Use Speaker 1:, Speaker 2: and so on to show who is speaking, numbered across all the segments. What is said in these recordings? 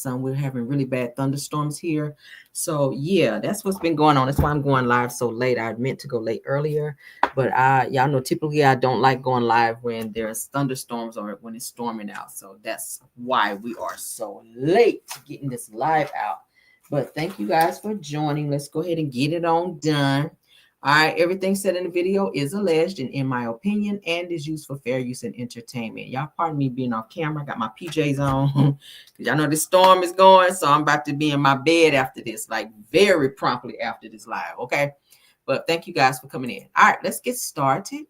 Speaker 1: son. We're having really bad thunderstorms here. So yeah, that's what's been going on. That's why I'm going live so late. I meant to go late earlier, but y'all know typically I don't like going live when there's thunderstorms or when it's storming out. So that's why we are so late getting this live out. But thank you guys for joining. Let's go ahead and get it on done. All right, everything said in the video is alleged and in my opinion and is used for fair use and entertainment. Y'all pardon me being off camera. I got my PJs on because y'all know this storm is going, so I'm about to be in my bed after this, like very promptly after this live, okay? But thank you guys for coming in. All right, let's get started.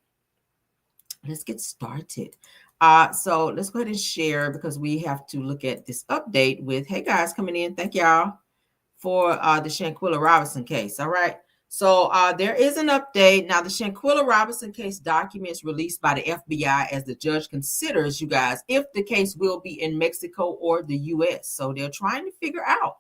Speaker 1: So let's go ahead and share because we have to look at this update with, hey guys coming in. Thank y'all for the Shanquella Robinson case. All right. So there is an update. Now, the Shanquella Robinson case documents released by the FBI as the judge considers, you guys, if the case will be in Mexico or the U.S. So they're trying to figure out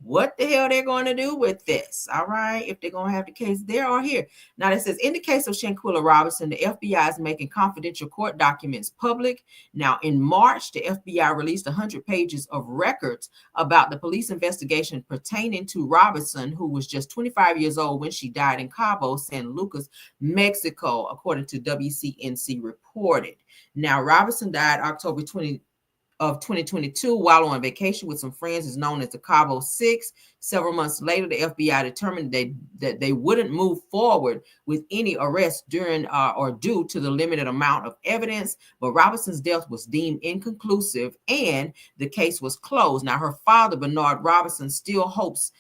Speaker 1: what the hell they're going to do with this. All right. If they're going to have the case there or here. Now, it says in the case of Shanquella Robinson, the FBI is making confidential court documents public. Now, in March, the FBI released 100 pages of records about the police investigation pertaining to Robinson, who was just 25 years old when she died in Cabo San Lucas, Mexico, according to WCNC reported. Now, Robinson died October 2022 while on vacation with some friends is known as the Cabo Six. Several months later, the FBI determined that they wouldn't move forward with any arrests during or due to the limited amount of evidence. But Robinson's death was deemed inconclusive and the case was closed. Now, her father, Bernard Robinson, still hopes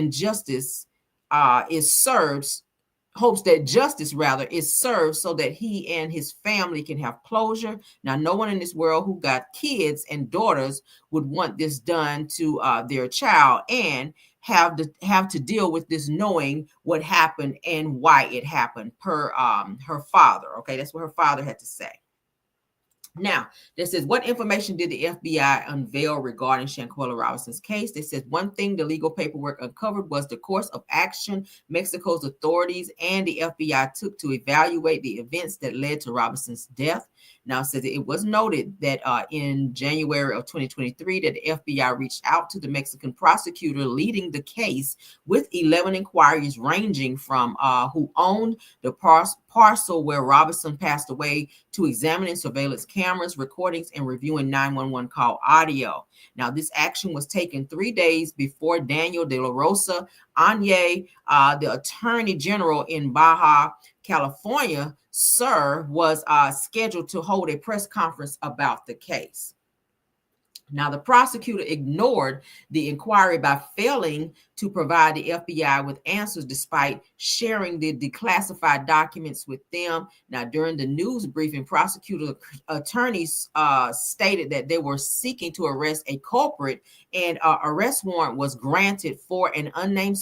Speaker 1: justice is served so that he and his family can have closure. Now, no one in this world who got kids and daughters would want this done to their child and have to deal with this knowing what happened and why it happened per her father. Okay, that's what her father had to say. Now, this is what information did the FBI unveil regarding Shanquella Robinson's case? They said one thing the legal paperwork uncovered was the course of action Mexico's authorities and the FBI took to evaluate the events that led to Robinson's death. Now, it says it was noted that in January of 2023 that the FBI reached out to the Mexican prosecutor leading the case with 11 inquiries ranging from who owned the parcel where Robinson passed away to examining surveillance cameras, recordings, and reviewing 911 call audio. Now, this action was taken 3 days before Daniel de la Rosa Anye, the Attorney General in Baja California, was scheduled to hold a press conference about the case. Now, the prosecutor ignored the inquiry by failing to provide the FBI with answers despite sharing the declassified documents with them. Now, during the news briefing, prosecutor attorneys stated that they were seeking to arrest a culprit, and arrest warrant was granted for an unnamed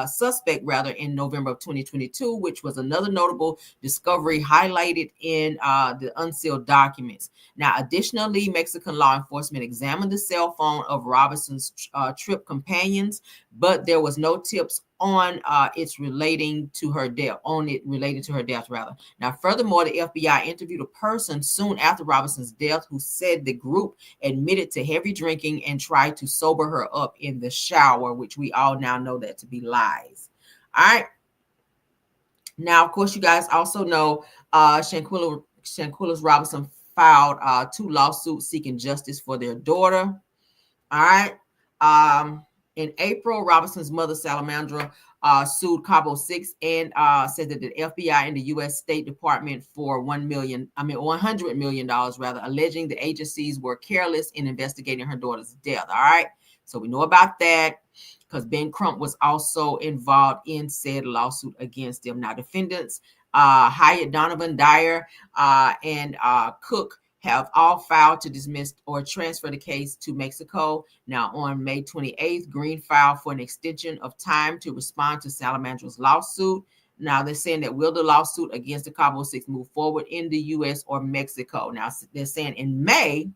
Speaker 1: suspect in November of 2022, which was another notable discovery highlighted in the unsealed documents. Now, additionally, Mexican law enforcement examined the cell phone of Robinson's trip companions, but there was no tips on it relating to her death. Now, furthermore, the FBI interviewed a person soon after Robinson's death who said the group admitted to heavy drinking and tried to sober her up in the shower, which we all now know that to be lies. All right. Now, of course, you guys also know Shanquella Robinson filed 2 lawsuits seeking justice for their daughter. All right. In April, Robinson's mother, Salamandra, sued Cabo Six and said that the FBI and the U.S. State Department for $100 million, alleging the agencies were careless in investigating her daughter's death. All right. So we know about that because Ben Crump was also involved in said lawsuit against them. Now, defendants Hyatt Donovan, Dyer, and Cook have all filed to dismiss or transfer the case to Mexico. Now, on May 28th, Green filed for an extension of time to respond to Salamandra's lawsuit. Now, they're saying that will the lawsuit against the Cabo Six move forward in the U.S. or Mexico? Now, they're saying in May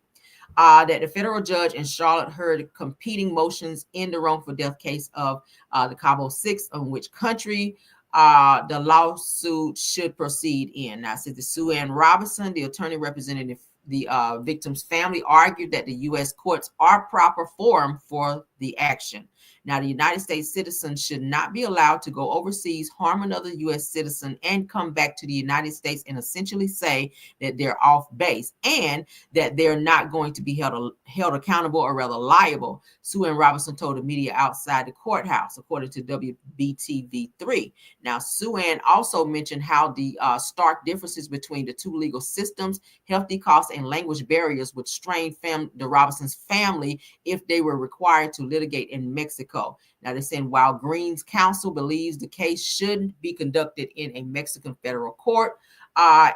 Speaker 1: that the federal judge in Charlotte heard competing motions in the wrongful death case of the Cabo Six, on which country the lawsuit should proceed in. Now, says the Sue Ann Robinson, the attorney representing The victim's family argued that the U.S. courts are proper forum for the action. Now, the United States citizens should not be allowed to go overseas, harm another U.S. citizen, and come back to the United States and essentially say that they're off base and that they're not going to be held accountable or rather liable. Sue Ann Robinson told the media outside the courthouse, according to WBTV3. Now, Sue Ann also mentioned how the stark differences between the two legal systems, healthy costs, and language barriers would strain the Robinsons' family if they were required to litigate in Mexico. Now, they're saying while Green's counsel believes the case should be conducted in a Mexican federal court,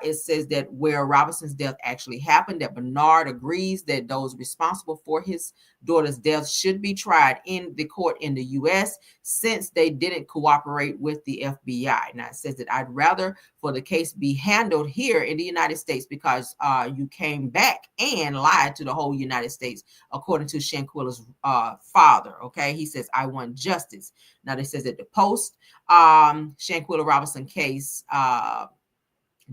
Speaker 1: it says that where Robinson's death actually happened, that Bernard agrees that those responsible for his daughter's death should be tried in the court in the U.S. since they didn't cooperate with the FBI. Now, it says that I'd rather for the case be handled here in the United States because you came back and lied to the whole United States, according to Shanquilla's father. Okay, he says, I want justice. Now, it says that the post Shanquella Robinson case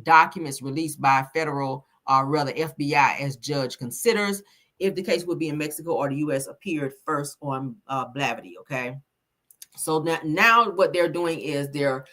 Speaker 1: documents released by federal, rather FBI, as judge considers if the case would be in Mexico or the U.S. appeared first on Blavity. Okay, so now what they're doing is they're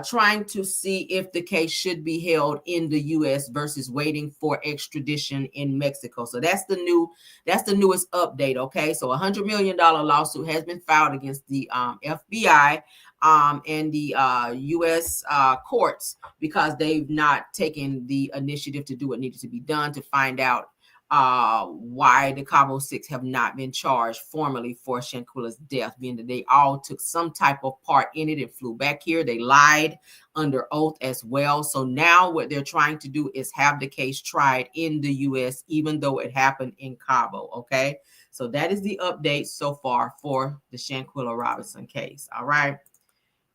Speaker 1: trying to see if the case should be held in the U.S. versus waiting for extradition in Mexico. So that's the newest update. Okay, so $100 million lawsuit has been filed against the FBI and the U.S. courts because they've not taken the initiative to do what needed to be done to find out why the Cabo Six have not been charged formally for Shanquilla's death, being that they all took some type of part in it and flew back here. They lied under oath as well. So now what they're trying to do is have the case tried in the U.S., even though it happened in Cabo. Okay, so that is the update so far for the Shanquella Robinson case. All right,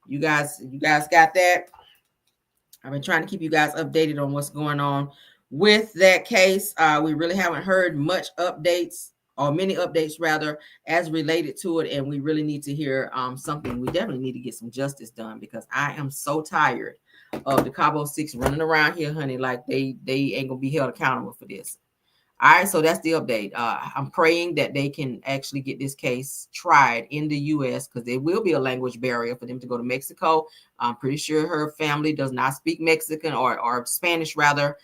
Speaker 1: you guys got that? I've been trying to keep you guys updated on what's going on with that case. We really haven't heard much updates, or many updates rather, as related to it, and we really need to hear something. We definitely need to get some justice done because I am so tired of the Cabo Six running around here, honey, like they ain't gonna be held accountable for this. All right, so that's the update. I'm praying that they can actually get this case tried in the U.S. because there will be a language barrier for them to go to Mexico. I'm pretty sure her family does not speak Mexican or Spanish rather.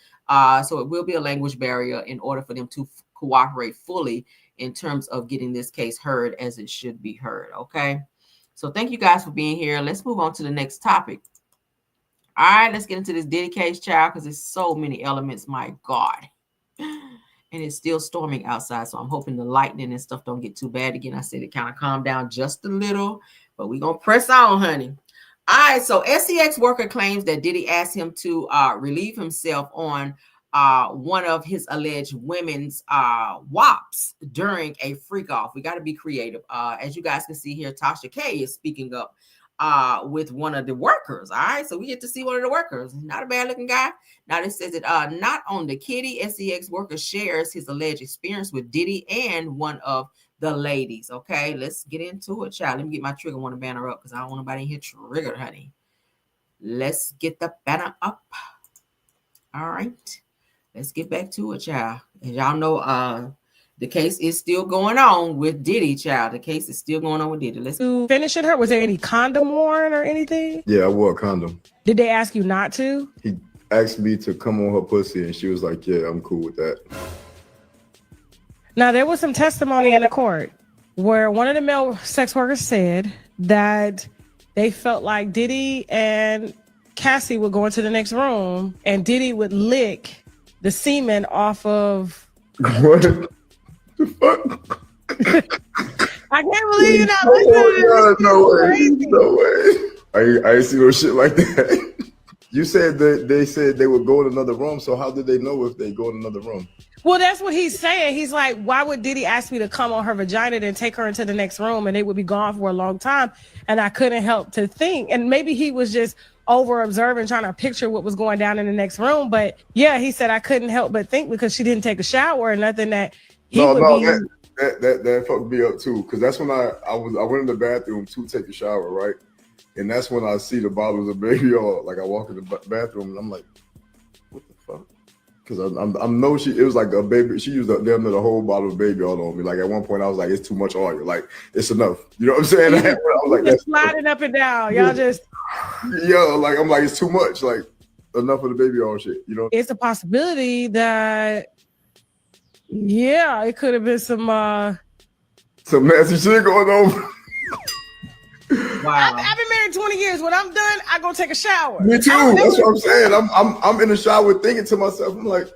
Speaker 1: So it will be a language barrier in order for them to cooperate fully in terms of getting this case heard as it should be heard. Okay, so thank you guys for being here. Let's move on to the next topic. All right, let's get into this Diddy case, child, because there's so many elements. My God. And it's still storming outside, so I'm hoping the lightning and stuff don't get too bad. Again, I said it kind of calmed down just a little, but we're going to press on, honey. All right, so SEX worker claims that Diddy asked him to relieve himself on one of his alleged women's WAPs during a freak-off. We got to be creative. As you guys can see here, Tasha K is speaking up with one of the workers. All right, so we get to see one of the workers. Not a bad looking guy. Now this says that not on the kitty, SEX worker shares his alleged experience with Diddy and one of the ladies. Okay, let's get into it, child. Let me get my trigger warning banner up because I don't want nobody in here triggered, honey. Let's get the banner up. All right, let's get back to it, child. As y'all know, the case is still going on with Diddy, child. The case is still going on with Diddy. Let's
Speaker 2: finishing her. Was there any condom worn or anything?
Speaker 3: Yeah, I wore a condom.
Speaker 2: Did they ask you not to?
Speaker 3: He asked me to come on her pussy, and she was like, "Yeah, I'm cool with that."
Speaker 2: Now there was some testimony in the court where one of the male sex workers said that they felt like Diddy and Cassie would go into the next room, and Diddy would lick the semen off of.
Speaker 3: What? Fuck?
Speaker 2: I can't believe you're not listening.
Speaker 3: No way. I ain't see no shit like that. You said that they said they would go in another room, so how did they know if they go in another room?
Speaker 2: Well, that's what he's saying. He's like, why would Diddy ask me to come on her vagina and take her into the next room, and they would be gone for a long time? And I couldn't help to think, and maybe he was just over observing, trying to picture what was going down in the next room. But yeah, he said I couldn't help but think because she didn't take a shower or nothing that
Speaker 3: that fucked me up too, because that's when I went in the bathroom to take a shower, right? And that's when I see the bottles of baby oil. Like I walk in the bathroom and I'm like, what the fuck? Cause I know it was like a baby. She used damn near the whole bottle of baby oil on me. Like at one point, I was like, "It's too much oil. Like it's enough." You know what I'm saying? I was like,
Speaker 2: "That's sliding up and down." Y'all just
Speaker 3: like I'm like, it's too much. Like enough of the baby oil shit. You know,
Speaker 2: it's a possibility that it could have been some
Speaker 3: nasty shit going on.
Speaker 1: Wow.
Speaker 2: I've been married 20 years. When I'm done, I go take a shower.
Speaker 3: Me too. That's what I'm saying. I'm in the shower thinking to myself, I'm like,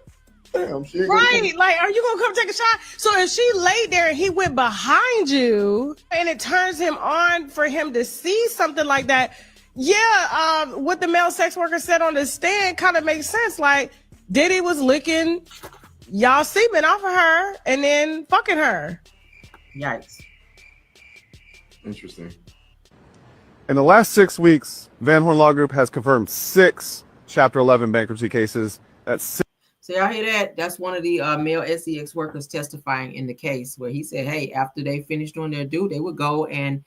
Speaker 3: damn, she ain't
Speaker 2: right. Like, are you gonna come take a shower? So if she laid there and he went behind you and it turns him on for him to see something like that, what the male sex worker said on the stand kind of makes sense. Like, Diddy was licking y'all semen off of her and then fucking her.
Speaker 1: Yikes.
Speaker 3: Interesting.
Speaker 4: In the last 6 weeks, Van Horn Law Group has confirmed 6 Chapter 11 bankruptcy cases. That's 6.
Speaker 1: So y'all hear that? That's one of the male SEX workers testifying in the case where he said, hey, after they finished doing their due, they would go and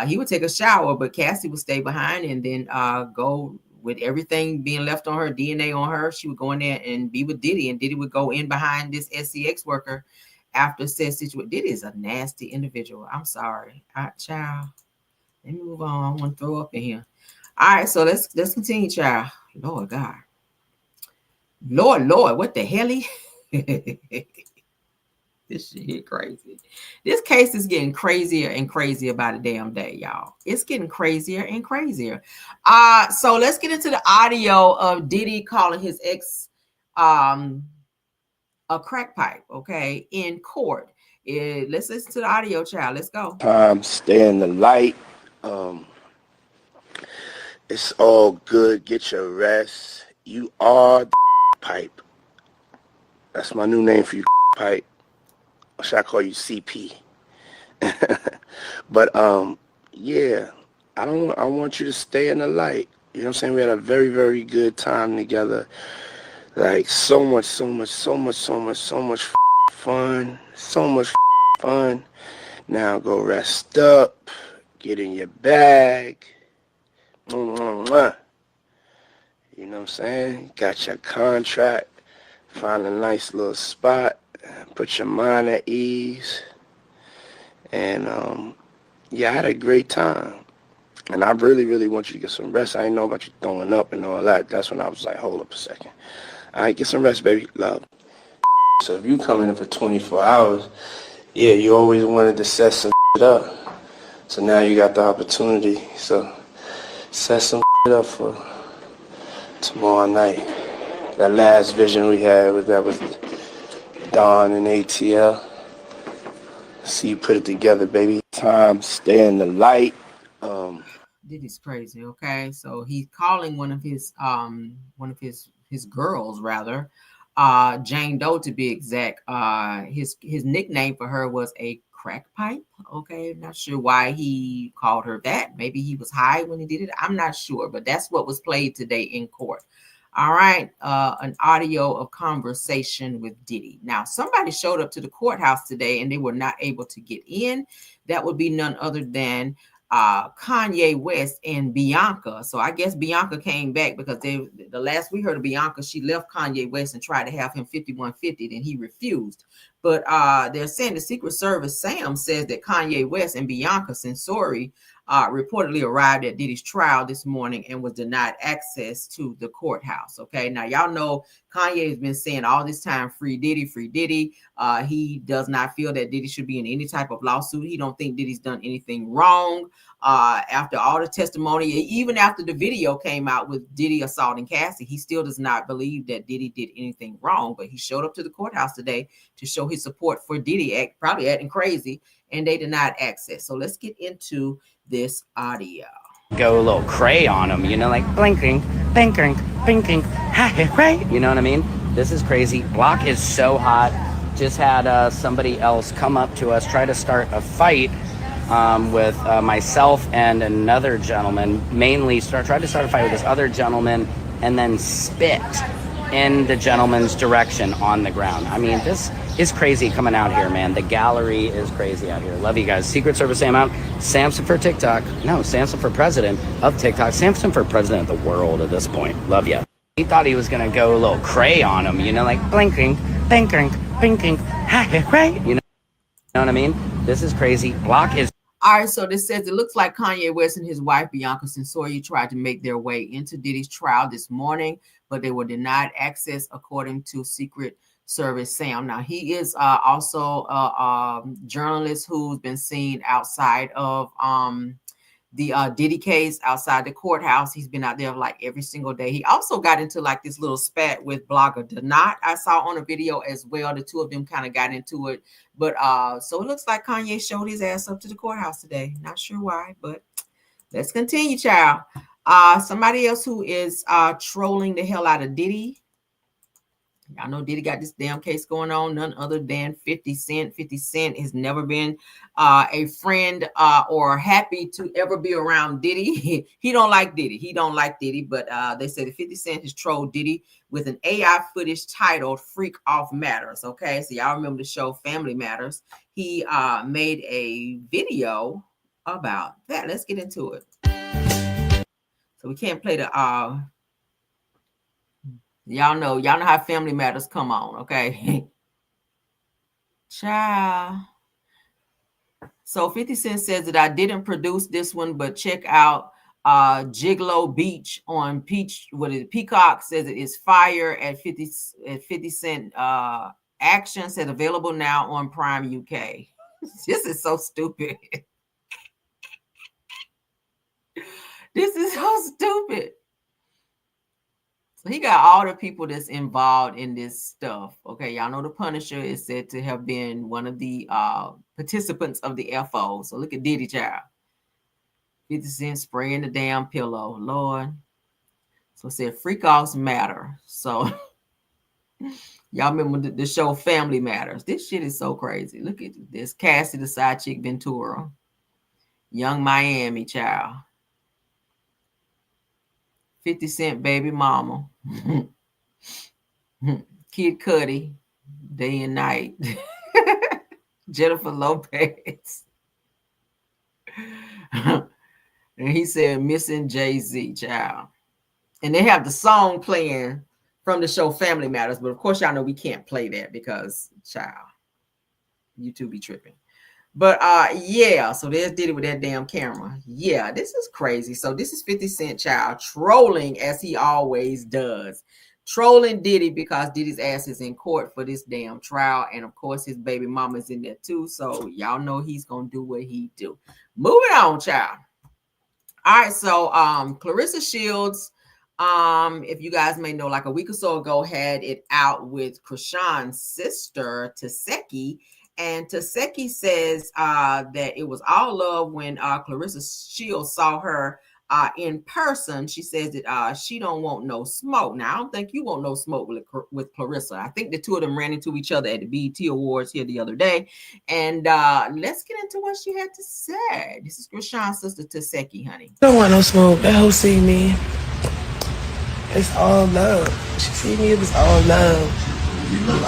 Speaker 1: he would take a shower, but Cassie would stay behind and then go with everything being left on her, DNA on her. She would go in there and be with Diddy, and Diddy would go in behind this SEX worker after said situation. Diddy is a nasty individual. I'm sorry. Child. Let me move on. I want to throw up in here. All right, so let's continue, child. Lord God. Lord, what the hell? This shit crazy. This case is getting crazier and crazier by the damn day, y'all. It's getting crazier and crazier. So let's get into the audio of Diddy calling his ex a crack pipe, okay, in court. Let's listen to the audio, child. Let's go.
Speaker 5: Stay in the light. It's all good. Get your rest. You are the pipe. That's my new name for you, pipe. Or should I call you CP? But yeah, I want you to stay in the light. You know what I'm saying? We had a very, very good time together. Like so much fun. So much fun. Now go rest up. Get in your bag. You know what I'm saying? Got your contract. Find a nice little spot. Put your mind at ease. And I had a great time. And I really, really want you to get some rest. I didn't know about you throwing up and all that. That's when I was like, hold up a second. All right, get some rest, baby. Love. So if you come in for 24 hours, you always wanted to set some up. So now you got the opportunity. So set some up for tomorrow night. That last vision we had was Dawn and ATL. See you put it together, baby. Time, stay in the light.
Speaker 1: Diddy's crazy, okay? So he's calling one of his girls, rather, Jane Doe to be exact. His nickname for her was a crack pipe. Okay, not sure why he called her that. Maybe he was high when he did it. I'm not sure, but that's what was played today in court. All right, an audio of conversation with Diddy. Now, somebody showed up to the courthouse today and they were not able to get in. That would be none other than Kanye West and Bianca. So I guess Bianca came back because the last we heard of Bianca, she left Kanye West and tried to have him 5150, then he refused. But they're saying the Secret Service, Sam, says that Kanye West and Bianca Censori reportedly arrived at Diddy's trial this morning and was denied access to the courthouse. Okay, now y'all know Kanye has been saying all this time, free Diddy, free Diddy. He does not feel that Diddy should be in any type of lawsuit. He don't think Diddy's done anything wrong. After all the testimony, even after the video came out with Diddy assaulting Cassie, he still does not believe that Diddy did anything wrong. But he showed up to the courthouse today to show his support for Diddy, probably acting crazy, and they denied access. So let's get into this audio.
Speaker 6: Go a little cray on him, like blinking, right? You know what I mean? This is crazy. Block is so hot. Just had somebody else come up to us, try to start a fight with myself and another gentleman. Mainly tried to start a fight with this other gentleman and then spit in the gentleman's direction on the ground. I mean, this is crazy coming out here, man. The gallery is crazy out here. Love you guys. Secret Service Sam out. Samson for TikTok. No, Samson for president of TikTok. Samson for president of the world at this point. Love ya. He thought he was gonna go a little cray on him, you know, like blinking, blinking, blinking, right? You know what I mean? This is crazy. Block is.
Speaker 1: All right, so this says it looks like Kanye West and his wife Bianca Censori tried to make their way into Diddy's trial this morning, but they were denied access according to Secret Service Sam. Now he is also a journalist who's been seen outside of the Diddy case, outside the courthouse. He's been out there like every single day. He also got into like this little spat with blogger Donat. I saw on a video as well. The two of them kind of got into it. But so it looks like Kanye showed his ass up to the courthouse today. Not sure why, but let's continue, child. Somebody else who is trolling the hell out of Diddy. Y'all know Diddy got this damn case going on, none other than 50 Cent. 50 Cent has never been a friend or happy to ever be around Diddy. He don't like Diddy. He don't like Diddy, but they said that 50 Cent has trolled Diddy with an AI footage titled Freak Off Matters. Okay, so y'all remember the show Family Matters. He made a video about that. Let's get into it. So we can't play the y'all know how Family Matters come on, okay? Child. So 50 Cent says that I didn't produce this one, but check out Gigolo Beach on Peacock. Says it is fire at 50 Cent action. Said available now on Prime UK. This is so stupid. This is so stupid. So he got all the people that's involved in this stuff. Okay, y'all know the Punisher is said to have been one of the participants of the FO. So look at Diddy, child. 50 Cent spraying the damn pillow. Lord. So it said freak offs matter. So y'all remember the show Family Matters. This shit is so crazy. Look at this. Cassie the side chick Ventura. Young Miami, child. 50 Cent baby mama. Kid Cudi, day and night. Jennifer Lopez. And he said missing Jay-Z, child. And they have the song playing from the show Family Matters, but of course y'all know we can't play that because, child, YouTube be tripping. But yeah, so there's Diddy with that damn camera. Yeah, this is crazy. So this is 50 Cent, child, trolling as he always does. Trolling Diddy because Diddy's ass is in court for this damn trial. And of course, his baby mama's in there too. So y'all know he's going to do what he do. Moving on, child. All right, so Clarissa Shields, if you guys may know, like a week or so ago, had it out with Krishan's sister, Tesehki. And Tesehki says that it was all love when Clarissa Shields saw her in person. She says that she don't want no smoke. Now, I don't think you want no smoke with Clarissa. I think the two of them ran into each other at the BET Awards here the other day. And let's get into what she had to say. This is Krishan's sister, Tesehki, honey.
Speaker 7: Don't want no smoke. That hoe see me. It's all love. She see me, it was all love.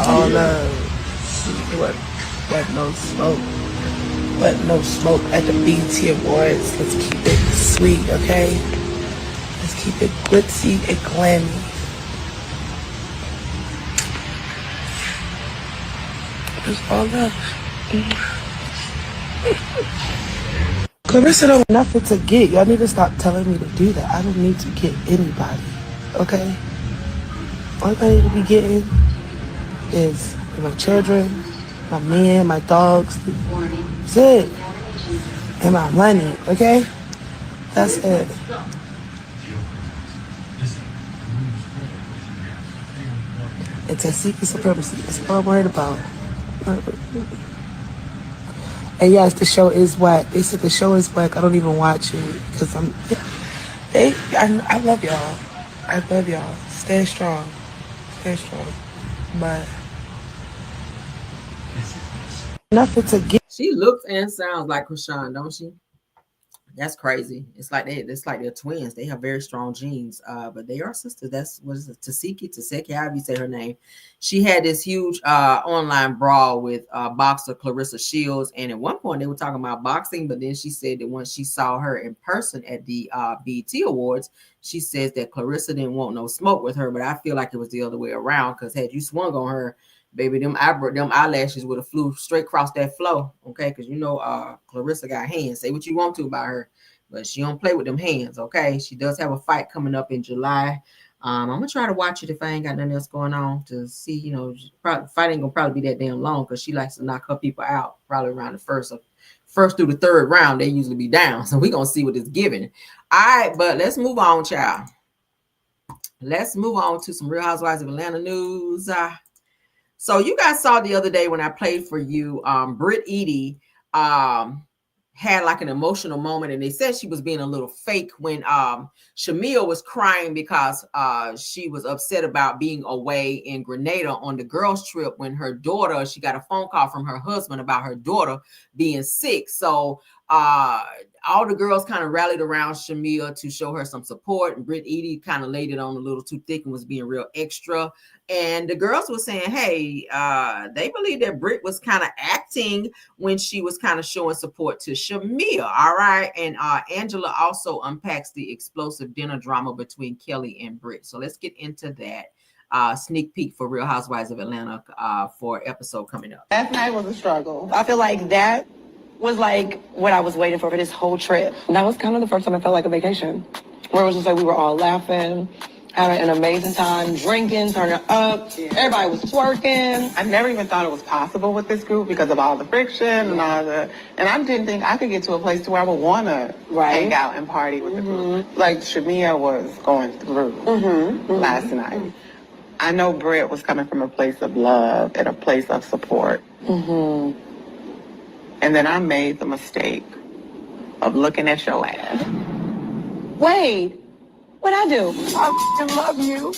Speaker 7: All love. But no smoke. But no smoke at the BET Awards. Let's keep it sweet, okay? Let's keep it glitzy and glammy. It's all love. Clarissa don't have nothing to get. Y'all need to stop telling me to do that. I don't need to get anybody, okay? All I need to be getting is my children, my man, my dogs. That's it. And my money, okay? That's it. And Tesehki supremacy. That's all I'm worried about. And yes, the show is whack. They said the show is whack. I don't even watch it because I love y'all. I love y'all. Stay strong. Stay strong. But nothing to get.
Speaker 1: She looks and sounds like Krishan, don't she? That's crazy. It's like they're twins. They have very strong genes. But they are sisters. That's what is it? Tesehki, however you say her name. She had this huge online brawl with boxer Clarissa Shields. And at one point they were talking about boxing, but then she said that once she saw her in person at the BET Awards, she says that Clarissa didn't want no smoke with her. But I feel like it was the other way around, because had you swung on her, baby, them eyelashes would have flew straight across that floor, okay? Because you know, Clarissa got hands. Say what you want to about her, but she don't play with them hands, okay? She does have a fight coming up in July. I'm gonna try to watch it if I ain't got nothing else going on to see. You know, fight ain't gonna probably be that damn long, because she likes to knock her people out probably around the first through the third round. They usually be down, so we gonna see what it's giving. All right, but let's move on, child. Let's move on to some Real Housewives of Atlanta news. So you guys saw the other day when I played for you, Britt Edie had like an emotional moment, and they said she was being a little fake when Shamil was crying because she was upset about being away in Grenada on the girls trip when her daughter, she got a phone call from her husband about her daughter being sick. So all the girls kind of rallied around Shamil to show her some support, and Britt Edie kind of laid it on a little too thick and was being real extra. And the girls were saying, hey, they believe that Britt was kind of acting when she was kind of showing support to Shamil. All right. And Angela also unpacks the explosive dinner drama between Kelly and Britt. So let's get into that sneak peek for Real Housewives of Atlanta for episode coming up.
Speaker 8: Last night was a struggle. I feel like that was like what I was waiting for this whole trip. And that was kind of the first time I felt like a vacation, where it was just like we were all laughing, having an amazing time, drinking, turning up. Yeah. Everybody was twerking. I never even thought it was possible with this group because of all the friction and all the, and I didn't think I could get to a place to where I would want to hang out and party with the group. Like Shamia was going through last night. I know Britt was coming from a place of love and a place of support. And then I made the mistake of looking at your ass. Wait, what'd I do? I f***ing love you.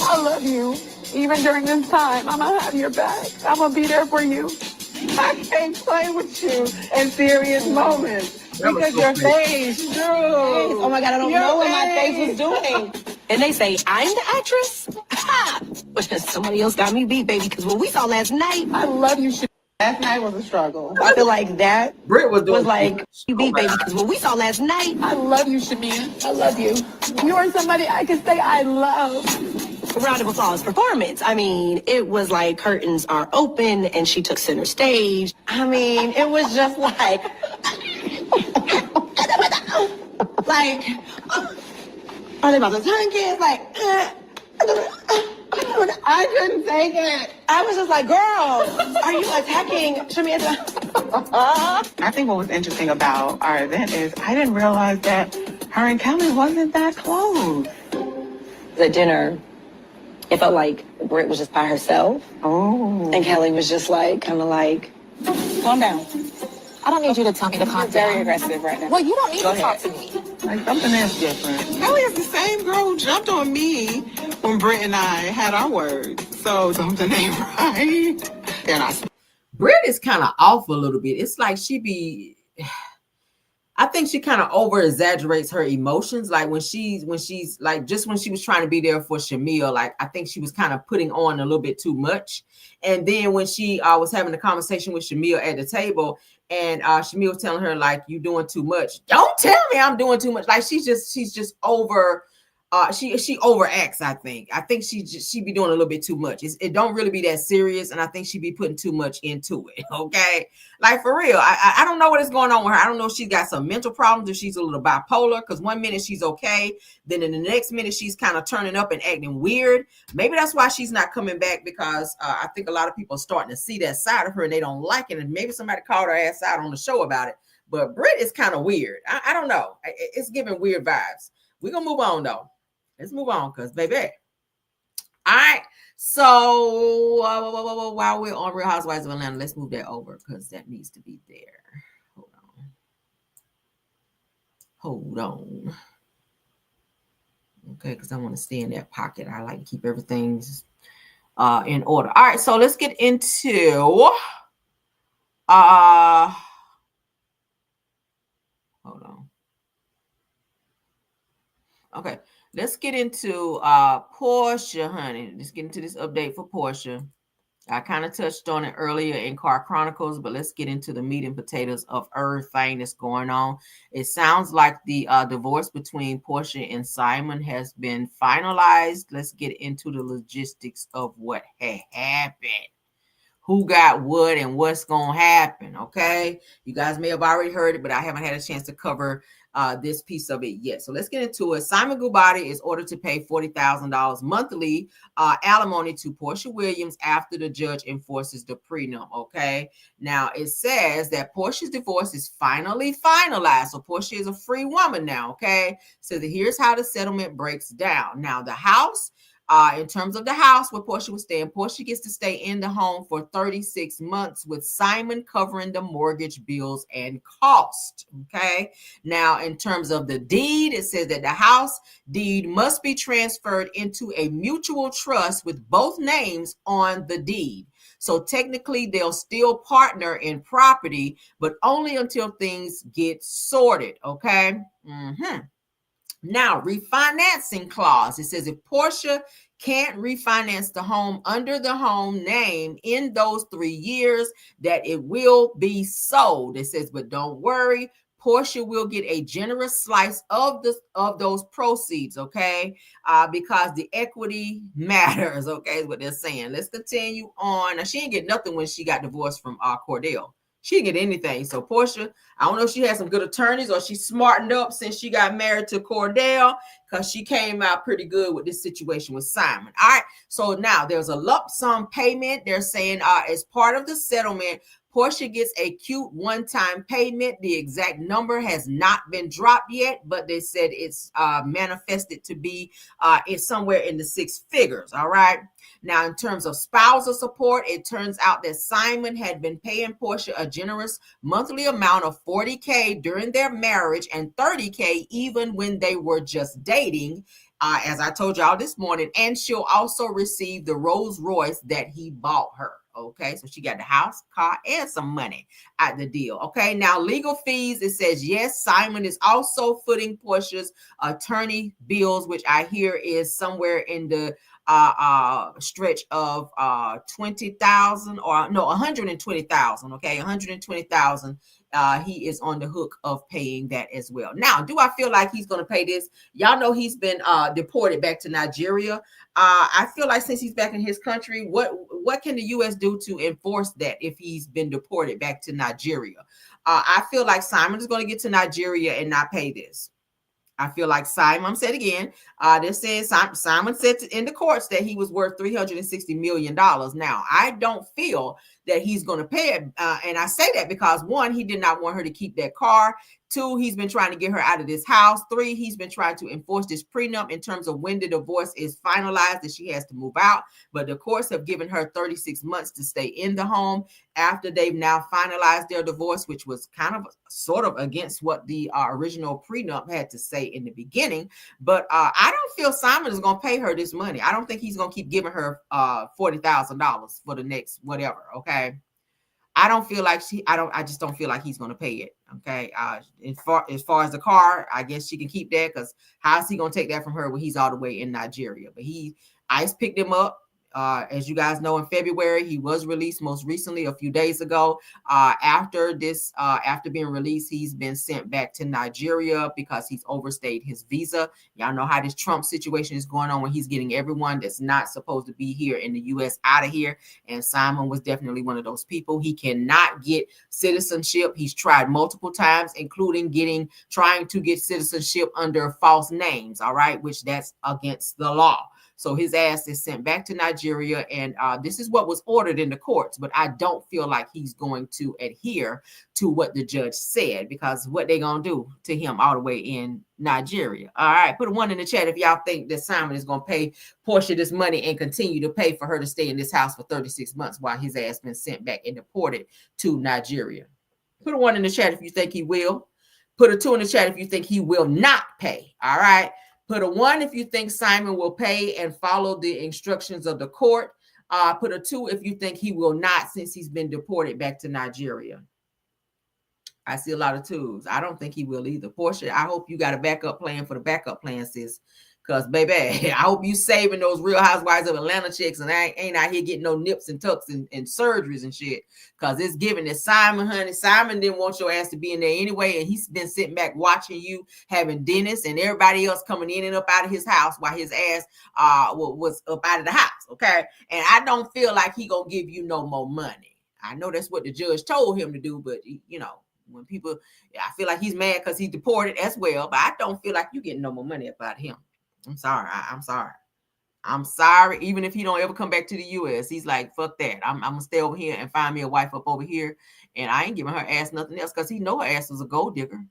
Speaker 8: I love you. Even during this time, I'm gonna have your back. I'm gonna be there for you. I can't play with you in serious moments because your face, Drew. Oh my God, I don't know what my face was doing. And they say, I'm the actress? Ha! But somebody else got me beat, baby, because what we saw last night, I love you. Last night was a struggle. I feel like that
Speaker 1: Britt was
Speaker 8: like, you beat, baby, because what we saw last night, I love you, Shamia. I love you. You are somebody I can say I love. A round of applause performance. I mean, it was like curtains are open and she took center stage. I mean, it was just like, are they about to turn kids? Like, I couldn't take it. I was just like, girl, are you attacking Shamia? I think what was interesting about our event is I didn't realize that her and Kelly wasn't that close. The dinner, it felt like Britt was just by herself. Oh. And Kelly was just like, kind of like, calm down. I don't need you to tell me to calm down. Very aggressive right now. Well, you don't need to talk to me. Like, something is different. Kelly is the same girl who jumped on me when Britt and I had our words. So something ain't right. And
Speaker 1: Britt is kind of off a little bit. It's like I think she kind of over exaggerates her emotions. Like when she's like, just when she was trying to be there for Shamil, like I think she was kind of putting on a little bit too much. And then when she was having a conversation with Shamil at the table, and Shamil was telling her, like, you doing too much. Don't tell me I'm doing too much. Like she's just over. She overacts. I think she be doing a little bit too much. It don't really be that serious, and I think she be putting too much into it. Okay, like for real. I don't know what is going on with her. I don't know if she's got some mental problems, or she's a little bipolar. Because one minute she's okay, then in the next minute she's kind of turning up and acting weird. Maybe that's why she's not coming back, because I think a lot of people are starting to see that side of her and they don't like it. And maybe somebody called her ass out on the show about it. But Britt is kind of weird. I don't know. It's giving weird vibes. We're gonna move on though. Let's move on, because baby. All right. So while we're on Real Housewives of Atlanta, let's move that over, because that needs to be there. Hold on. Okay, because I want to stay in that pocket. I like to keep everything in order. All right, so let's get into Hold on. Okay, let's get into Porsha, honey. Let's get into this update for Porsha. I kind of touched on it earlier in Car Chronicles, but let's get into the meat and potatoes of everything that's going on. It sounds like the divorce between Porsha and Simon has been finalized. Let's get into the logistics of what had happened. Who got what and what's going to happen, okay? You guys may have already heard it, but I haven't had a chance to cover this piece of it yet. So let's get into it. Simon Guobadia is ordered to pay $40,000 monthly alimony to Porsha Williams after the judge enforces the prenup, okay? Now, it says that Porsha's divorce is finally finalized. So Porsha is a free woman now, okay? So here's how the settlement breaks down. Now, the house, in terms of the house where Porsha was staying, Porsha gets to stay in the home for 36 months with Simon covering the mortgage bills and cost. Okay. Now, in terms of the deed, it says that the house deed must be transferred into a mutual trust with both names on the deed. So technically, they'll still partner in property, but only until things get sorted. Okay. Now, refinancing clause. It says if Porsha can't refinance the home under the home name in those 3 years, that it will be sold. It says, but don't worry, Porsha will get a generous slice of those proceeds, okay? Because the equity matters, okay, is what they're saying. Let's continue on. Now, she didn't get nothing when she got divorced from Cordell. She didn't get anything. So Porsha, I don't know if she had some good attorneys or she smartened up since she got married to Cordell, because she came out pretty good with this situation with Simon. All right. So now there's a lump sum payment. They're saying as part of the settlement, Porsha gets a cute one-time payment. The exact number has not been dropped yet, but they said it's manifested to be it's somewhere in the 6 figures. All right. Now, in terms of spousal support, it turns out that Simon had been paying Porsha a generous monthly amount of $40K during their marriage and $30K even when they were just dating, as I told y'all this morning. And she'll also receive the Rolls Royce that he bought her. Okay, so she got the house, car, and some money at the deal. Okay, now legal fees. It says, yes, Simon is also footing Porsha's attorney bills, which I hear is somewhere in the stretch of 20,000 or no, 120,000. Okay, 120,000. He is on the hook of paying that as well. Now, do I feel like he's going to pay this? Y'all know he's been deported back to Nigeria. I feel like since he's back in his country, what can the U.S. do to enforce that if he's been deported back to Nigeria? I feel like Simon is going to get to Nigeria and not pay this. I feel like Simon said again, they're saying Simon said in the courts that he was worth $360 million. Now, I don't feel that he's going to pay it. And I say that because 1, he did not want her to keep that car. 2, he's been trying to get her out of this house. 3, he's been trying to enforce this prenup in terms of when the divorce is finalized that she has to move out. But the courts have given her 36 months to stay in the home after they've now finalized their divorce, which was kind of sort of against what the original prenup had to say in the beginning. But I don't feel Simon is going to pay her this money. I don't think he's going to keep giving her $40,000 for the next whatever. Okay. I don't feel like I just don't feel like he's going to pay it. Okay. As far as the car, I guess she can keep that, because how is he going to take that from her when he's all the way in Nigeria? But ICE picked him up. As you guys know, in February, he was released most recently a few days ago. After being released, he's been sent back to Nigeria because he's overstayed his visa. Y'all know how this Trump situation is going on when he's getting everyone that's not supposed to be here in the U.S. out of here. And Simon was definitely one of those people. He cannot get citizenship. He's tried multiple times, including trying to get citizenship under false names. All right, which that's against the law. So his ass is sent back to Nigeria, and this is what was ordered in the courts. But I don't feel like he's going to adhere to what the judge said, because what they're going to do to him all the way in Nigeria. All right, put a 1 in the chat if y'all think that Simon is going to pay Porsha this money and continue to pay for her to stay in this house for 36 months while his ass been sent back and deported to Nigeria. Put a 1 in the chat if you think he will. Put a 2 in the chat if you think he will not pay. All right. Put a 1 if you think Simon will pay and follow the instructions of the court. Put a 2 if you think he will not, since he's been deported back to Nigeria. I see a lot of twos. I don't think he will either. Porsha, I hope you got a backup plan for the backup plan, sis. Because, baby, I hope you saving those Real Housewives of Atlanta chicks and I ain't out here getting no nips and tucks and surgeries and shit. Because it's giving it Simon, honey. Simon didn't want your ass to be in there anyway, and he's been sitting back watching you having Dennis and everybody else coming in and up out of his house while his ass was up out of the house, okay? And I don't feel like he gonna give you no more money. I know that's what the judge told him to do, but, you know, when people, I feel like he's mad because he deported as well, but I don't feel like you getting no more money up out of him. I'm sorry. I'm sorry. I'm sorry. Even if he don't ever come back to the U.S., he's like, fuck that. I'm going to stay over here and find me a wife up over here. And I ain't giving her ass nothing else because he know her ass was a gold digger.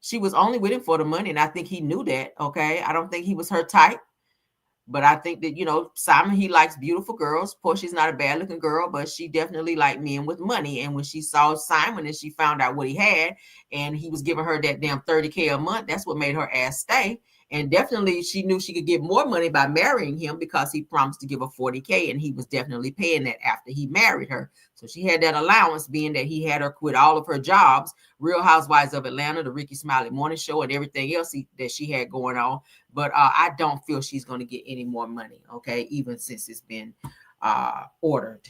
Speaker 1: She was only with him for the money. And I think he knew that. Okay. I don't think he was her type. But I think that, you know, Simon, he likes beautiful girls. Portia's not a bad looking girl, but she definitely liked men with money. And when she saw Simon and she found out what he had and he was giving her that damn $30K a month, that's what made her ass stay. And definitely she knew she could get more money by marrying him because he promised to give her $40K and he was definitely paying that after he married her. So she had that allowance being that he had her quit all of her jobs, Real Housewives of Atlanta, the Ricky Smiley Morning Show and everything else that she had going on. But I don't feel she's going to get any more money, okay, even since it's been ordered.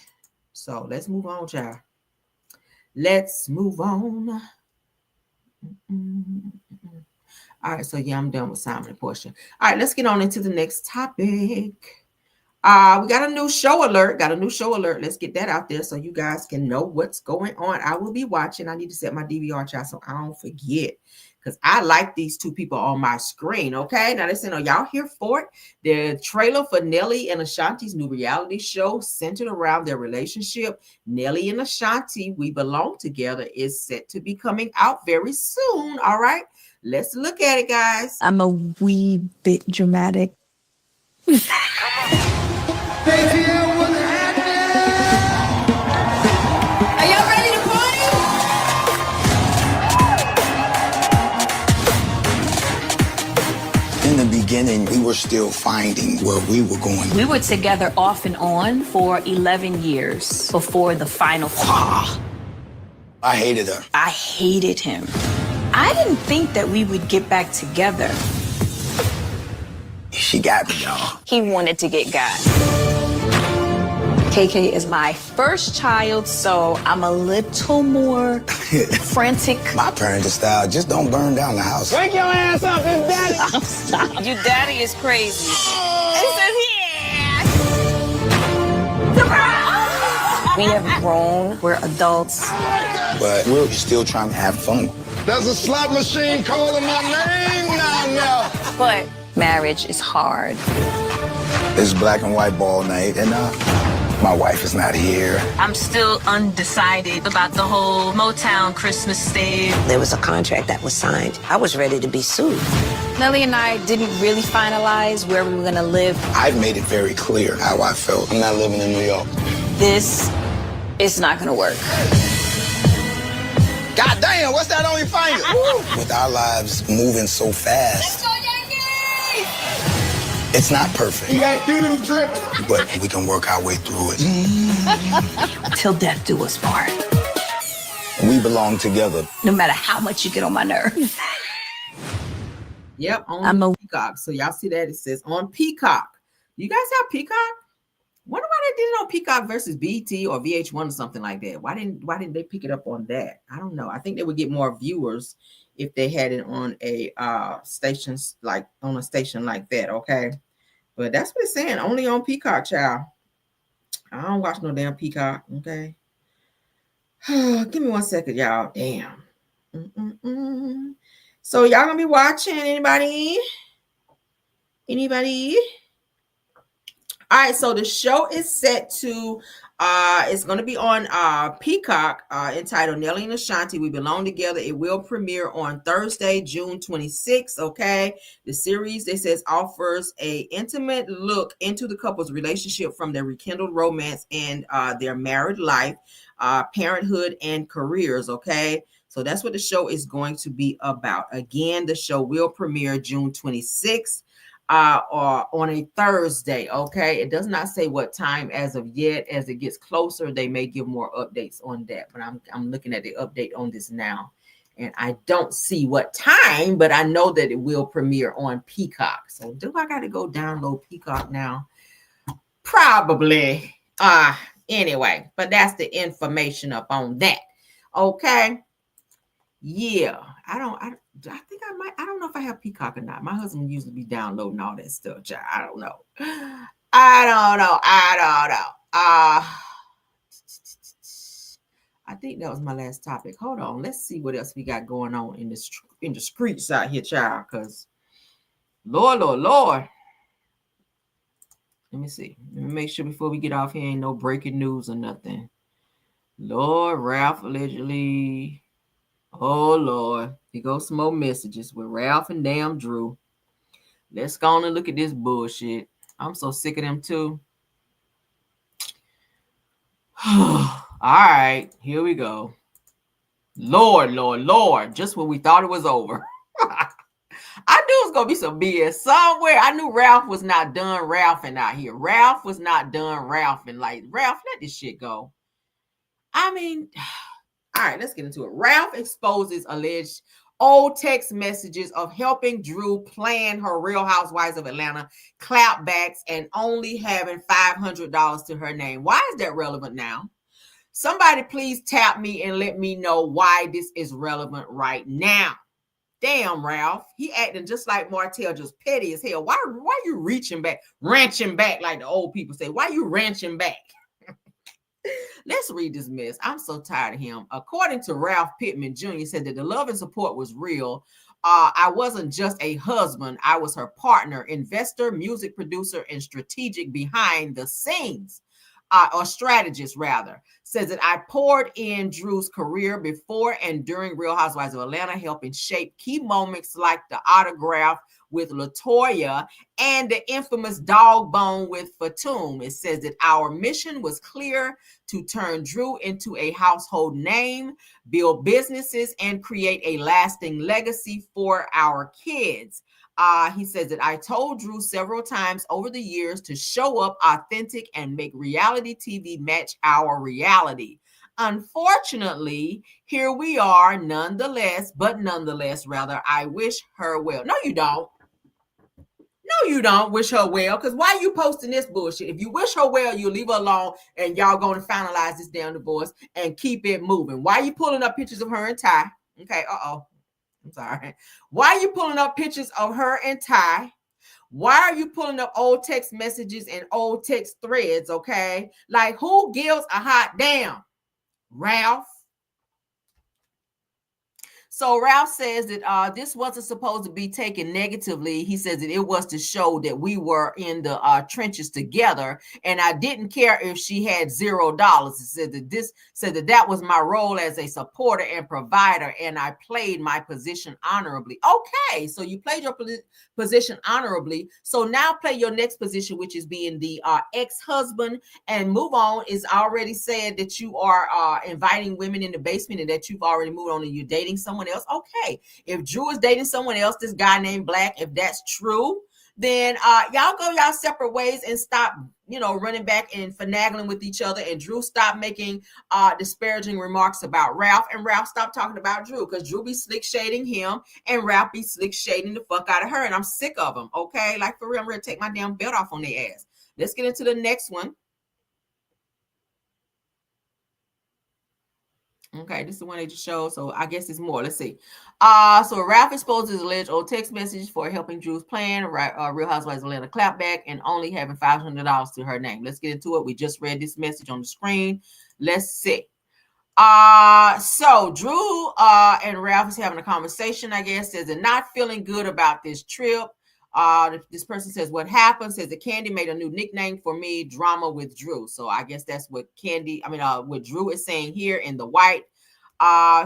Speaker 1: So let's move on, child. Let's move on. All right, so yeah, I'm done with Simon and Porsha. All right, let's get on into the next topic. We got a new show alert. Let's get that out there so you guys can know what's going on. I will be watching. I need to set my DVR, child, so I don't forget. Because I like these two people on my screen, okay? Now, listen, are y'all here for it? The trailer for Nelly and Ashanti's new reality show centered around their relationship. Nelly and Ashanti, We Belong Together, is set to be coming out very soon, all right? Let's look at it, guys.
Speaker 9: I'm a wee bit dramatic.
Speaker 8: Are y'all ready to party?
Speaker 10: In the beginning, we were still finding where we were going.
Speaker 9: We were together off and on for 11 years before the final.
Speaker 10: I hated her.
Speaker 9: I hated him. I didn't think that we would get back together.
Speaker 10: She got me, y'all.
Speaker 9: He wanted to get got. KK is my first child, so I'm a little more frantic.
Speaker 10: My parenting style, just don't burn down the house.
Speaker 5: Wake your ass up, it's daddy.
Speaker 9: Stop. Your daddy is crazy. It says here. Surprise! We have grown. We're adults.
Speaker 10: But we're still trying to have fun.
Speaker 5: There's a slot machine calling my name now.
Speaker 9: But marriage is hard.
Speaker 10: It's black and white ball night, and my wife is not here.
Speaker 9: I'm still undecided about the whole Motown Christmas stage.
Speaker 11: There was a contract that was signed. I was ready to be sued.
Speaker 9: Nelly and I didn't really finalize where we were gonna live.
Speaker 10: I've made it very clear how I felt. I'm not living in New York.
Speaker 9: This is not gonna work.
Speaker 10: God damn, what's that on your finger? With our lives moving so fast.
Speaker 8: Let's go, Yankees!
Speaker 10: It's not perfect. But we can work our way through it.
Speaker 9: Till death do us part.
Speaker 10: We belong together.
Speaker 9: No matter how much you get on my nerves.
Speaker 1: Yep, on Peacock. So y'all see that? It says on Peacock. You guys have Peacock? Wonder why they did it on Peacock versus BT or VH1 or something like that. Why didn't they pick it up on that? I don't know. I think they would get more viewers if they had it on a station like that. Okay, but that's what it's saying. Only on Peacock, child. I don't watch no damn Peacock. Okay, give me 1 second, y'all. Damn. So y'all gonna be watching? Anybody? All right, so the show is set to, it's going to be on Peacock, entitled Nelly and Ashanti, We Belong Together. It will premiere on Thursday, June 26th, okay? The series, it says, offers a intimate look into the couple's relationship from their rekindled romance and their married life, parenthood, and careers, okay? So that's what the show is going to be about. Again, the show will premiere June 26th. Or on a Thursday, okay? It does not say what time as of yet. As it gets closer, they may give more updates on that. But I'm looking at the update on this now. And I don't see what time, but I know that it will premiere on Peacock. So do I got to go download Peacock now? Probably. Anyway, but that's the information up on that. Okay. Yeah. I think I might. I don't know if I have Peacock or not. My husband usually be downloading all that stuff. Child. I don't know. I think that was my last topic. Hold on. Let's see what else we got going on in the streets out here, child. Because Lord. Let me see. Let me make sure before we get off here ain't no breaking news or nothing. Lord, Ralph allegedly. Oh, Lord. Here goes some more messages with Ralph and damn Drew. Let's go on and look at this bullshit. I'm so sick of them too. All right. Here we go. Lord. Just when we thought it was over. I knew it was going to be some BS somewhere. I knew Ralph was not done Ralphing out here. Ralph was not done Ralphing. Like, Ralph, let this shit go. I mean, all right, let's get into it. Ralph exposes alleged old text messages of helping Drew plan her Real Housewives of Atlanta clapbacks and only having $500 to her name. Why is that relevant now? Somebody please tap me and let me know why this is relevant right now. Damn, Ralph. He acting just like Martell, just petty as hell. Why you ranching back like the old people say? Why you ranching back? Let's read this mess. I'm so tired of him. According to Ralph Pittman Jr., said that the love and support was real. I wasn't just a husband. I was her partner, investor, music producer, and strategic behind the scenes. Or strategist rather, says that I poured in Drew's career before and during Real Housewives of Atlanta, helping shape key moments like the autograph with LaToya and the infamous dog bone with Fatum. It says that our mission was clear: to turn Drew into a household name, build businesses, and create a lasting legacy for our kids. He says that I told Drew several times over the years to show up authentic and make reality TV match our reality. Unfortunately, here we are nonetheless, rather, I wish her well. No, you don't. No, you don't wish her well, because why are you posting this bullshit? If you wish her well, you leave her alone and y'all going to finalize this damn divorce and keep it moving. Why are you pulling up pictures of her and Ty? Okay, I'm sorry. Why are you pulling up pictures of her and Ty? Why are you pulling up old text messages and old text threads, okay? Like, who gives a hot damn? Ralph? So Ralph says that this wasn't supposed to be taken negatively. He says that it was to show that we were in the trenches together, and I didn't care if she had $0. He said that was my role as a supporter and provider, and I played my position honorably. Okay, so you played your position honorably. So now play your next position, which is being the ex-husband, and move on. Is already said that you are inviting women in the basement and that you've already moved on and you're dating someone else. Okay, if Drew is dating someone else, this guy named Black, if that's true, then y'all go y'all separate ways and stop, running back and finagling with each other. And Drew stop making disparaging remarks about Ralph, and Ralph stop talking about Drew, because Drew be slick shading him and Ralph be slick shading the fuck out of her, and I'm sick of them. Okay, like for real, I'm ready to take my damn belt off on their ass. Let's get into the next one. Okay, this is the one they just showed, so I guess it's more. Let's see. So Ralph exposes alleged old text messages for helping Drew's plan, Real Housewives of Atlanta clapback, and only having $500 to her name. Let's get into it. We just read this message on the screen. Let's see. So Drew and Ralph is having a conversation, I guess. Says they're not feeling good about this trip. This person says, what happened? Says that Candy made a new nickname for me, Drama with Drew. So I guess that's what what Drew is saying here in the white.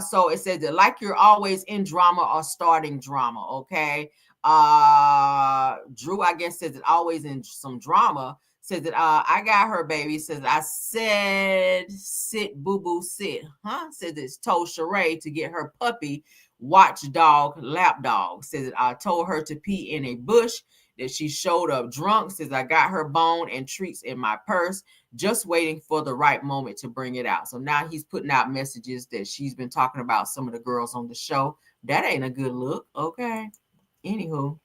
Speaker 1: So it says that like you're always in drama or starting drama. Okay. Drew, I guess, says that always in some drama. Says that I got her, baby. Says I said sit, boo boo, sit. Says it's told Sheree to get her puppy watchdog lapdog. Says that I told her to pee in a bush that she showed up drunk. Says, I got her bone and treats in my purse, just waiting for the right moment to bring it out. So now he's putting out messages that she's been talking about some of the girls on the show. That ain't a good look. Okay. Anywho.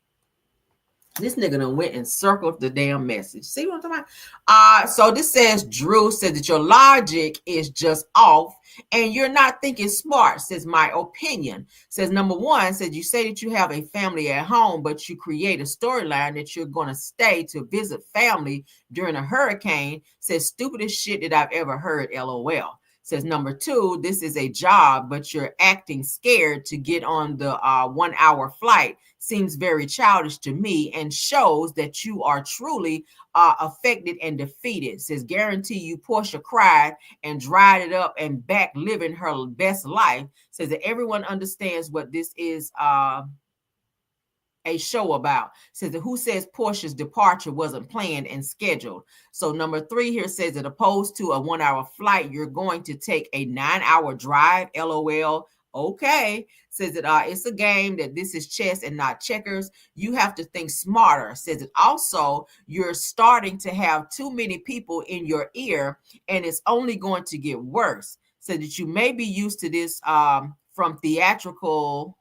Speaker 1: This nigga done went and circled the damn message. See what I'm talking about? So this says, Drew says that your logic is just off and you're not thinking smart, says my opinion. Says number one, says you say that you have a family at home, but you create a storyline that you're going to stay to visit family during a hurricane. Says stupidest shit that I've ever heard, LOL. Says number two, this is a job, but you're acting scared to get on the 1 hour flight. Seems very childish to me and shows that you are truly affected and defeated. Says guarantee you Porsha cried and dried it up and back living her best life. Says that everyone understands what this is a show about. Says that who says Porsha's departure wasn't planned and scheduled. So number three here says that opposed to a 1 hour flight, you're going to take a 9 hour drive. LOL. Okay. Says that it's a game, that this is chess and not checkers. You have to think smarter. Says that also you're starting to have too many people in your ear and it's only going to get worse. Says that you may be used to this from theatrical.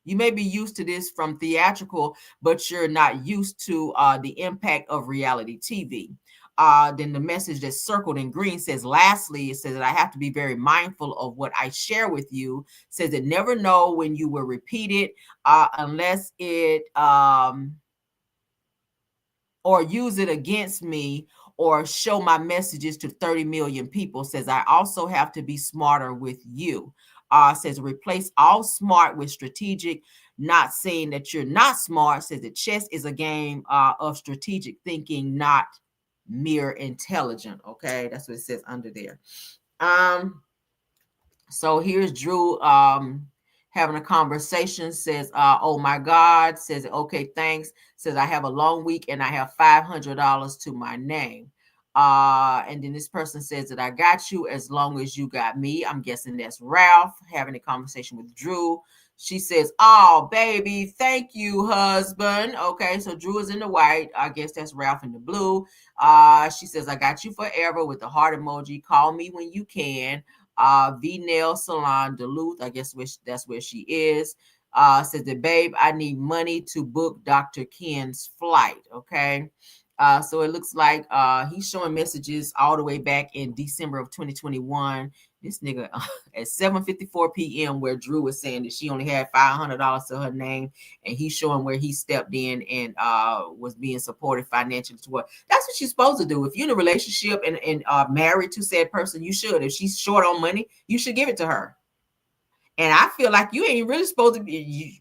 Speaker 1: You may be used to this from theatrical, but you're not used to the impact of reality TV. Then the message that's circled in green says, lastly, it says that I have to be very mindful of what I share with you. Says that never know when you will repeat it unless it or use it against me or show my messages to 30 million people. Says I also have to be smarter with you. Says replace all smart with strategic, not saying that you're not smart. Says that chess is a game of strategic thinking, not mere intelligent. Okay, that's what it says under there. So here's Drew having a conversation. Says, oh my God. Says, okay, thanks. Says, I have a long week and I have $500 to my name. And then this person says that I got you as long as you got me. I'm guessing that's Ralph having a conversation with Drew. She says, oh, baby, thank you, husband. Okay, so Drew is in the white. I guess that's Ralph in the blue. She says, I got you forever with the heart emoji. Call me when you can. V-Nail Salon, Duluth. I guess that's where she is. Says that, babe, I need money to book Dr. Ken's flight. Okay. So it looks like he's showing messages all the way back in December of 2021. This nigga at 7:54 p.m. where Drew was saying that she only had $500 to her name, and he's showing where he stepped in and was being supported financially. That's what you're supposed to do. If you're in a relationship and married to said person, you should. If she's short on money, you should give it to her. And I feel like you ain't really supposed to be.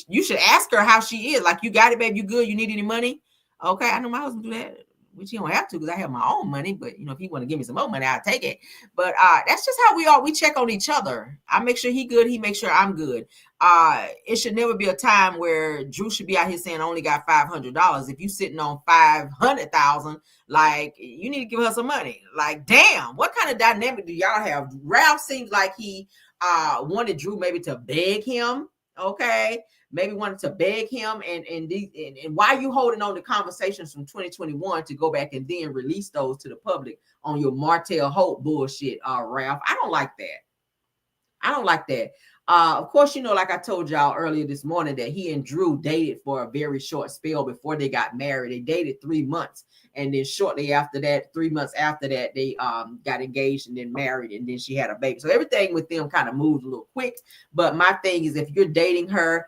Speaker 1: You should ask her how she is. Like, you got it, babe. You good? You need any money? Okay, I know my husband do that, which he don't have to because I have my own money. But if he want to give me some more money, I'll take it. But that's just how we are. We check on each other. I make sure he good. He makes sure I'm good. It should never be a time where Drew should be out here saying I only got $500. If you sitting on $500,000, like, you need to give her some money. Like, damn, what kind of dynamic do y'all have? Ralph seems like he wanted Drew maybe to beg him. Okay. Maybe wanted to beg him, and why are you holding on to conversations from 2021 to go back and then release those to the public on your Martell Hope bullshit, Ralph? I don't like that. Of course, like I told y'all earlier this morning that he and Drew dated for a very short spell before they got married. They dated 3 months, and then shortly after that, 3 months after that, they got engaged and then married, and then she had a baby. So everything with them kind of moved a little quick. But my thing is, if you're dating her,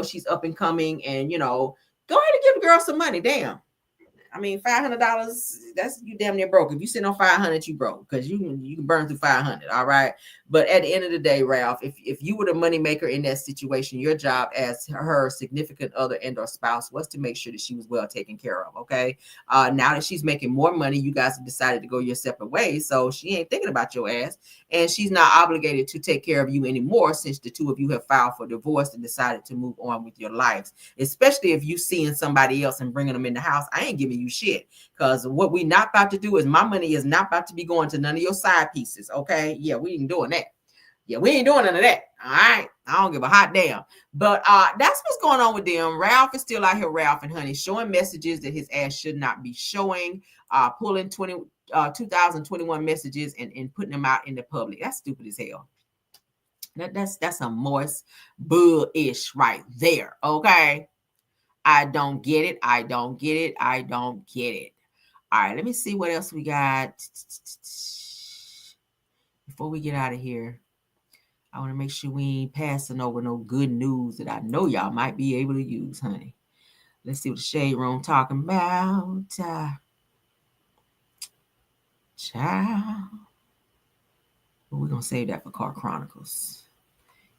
Speaker 1: she's up and coming, and go ahead and give the girl some money. Damn. I mean, $500, that's, you damn near broke. If you sit on 500, you broke, because you can burn through 500. All right. But at the end of the day, Ralph, if you were the money maker in that situation, your job as her significant other and or spouse was to make sure that she was well taken care of. Okay. Now that she's making more money, you guys have decided to go your separate ways. So she ain't thinking about your ass, and she's not obligated to take care of you anymore since the two of you have filed for divorce and decided to move on with your lives. Especially if you seeing somebody else and bringing them in the house. I ain't giving you shit, because what we not about to do is, my money is not about to be going to none of your side pieces. Okay. Yeah, we ain't doing that. Yeah, we ain't doing none of that. All right. I don't give a hot damn. But that's what's going on with them. Ralph is still out here, Ralph and Honey, showing messages that his ass should not be showing, pulling 2021 messages and putting them out in the public. That's stupid as hell. That's a moist bull-ish right there. Okay. I don't get it. I don't get it. I don't get it. All right, let me see what else we got. Before we get out of here, I want to make sure we ain't passing over no good news that I know y'all might be able to use, honey. Let's see what the Shade Room talking about. Child. But we're going to save that for Car Chronicles.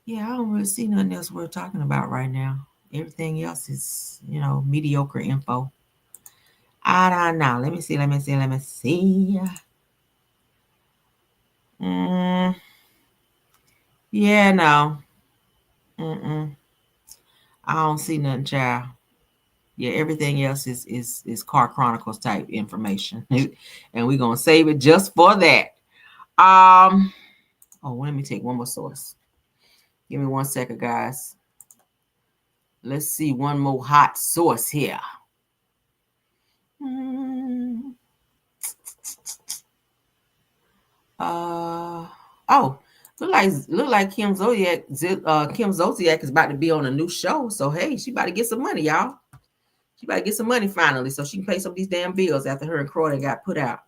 Speaker 1: Yeah, I don't really see nothing else worth talking about right now. Everything else is, mediocre info. I don't know. Let me see. Yeah, no. I don't see nothing, child. Yeah, everything else is Car Chronicles type information. And we're going to save it just for that. Let me take one more source. Give me 1 second, guys. Let's see one more hot source here. Look like Kim Zolciak is about to be on a new show. So hey, she about to get some money, y'all. She about to get some money finally, so she can pay some of these damn bills after her and Croydon got put out.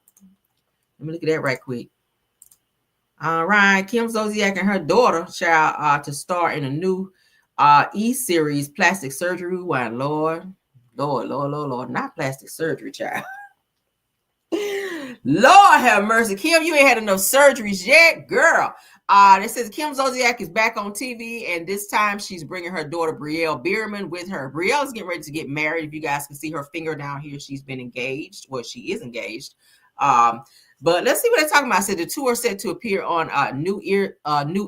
Speaker 1: Let me look at that right quick. All right, Kim Zolciak and her daughter child to star in a new E-series, Plastic Surgery. Why, Lord, not plastic surgery, child. Lord have mercy. Kim, you ain't had enough surgeries yet, girl. It says Kim Zolciak is back on TV, and this time she's bringing her daughter Brielle Bierman with her. Brielle is getting ready to get married. If you guys can see her finger down here, she's been engaged. Well, she is engaged. But let's see what they're talking about. I said the two are set to appear on a new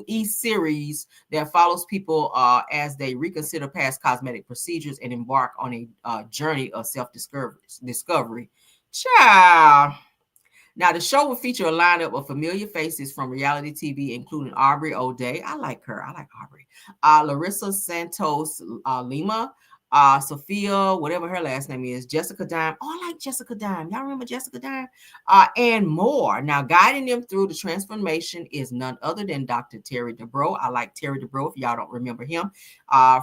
Speaker 1: E-series that follows people as they reconsider past cosmetic procedures and embark on a journey of self-discovery. Child. Now, the show will feature a lineup of familiar faces from reality TV, including Aubrey O'Day. I like her. I like Aubrey. Larissa Santos Lima, Sophia, whatever her last name is, Jessica Dime. Oh, I like Jessica Dime. Y'all remember Jessica Dime? And more. Now, guiding them through the transformation is none other than Dr. Terry Dubrow. I like Terry Dubrow, if y'all don't remember him,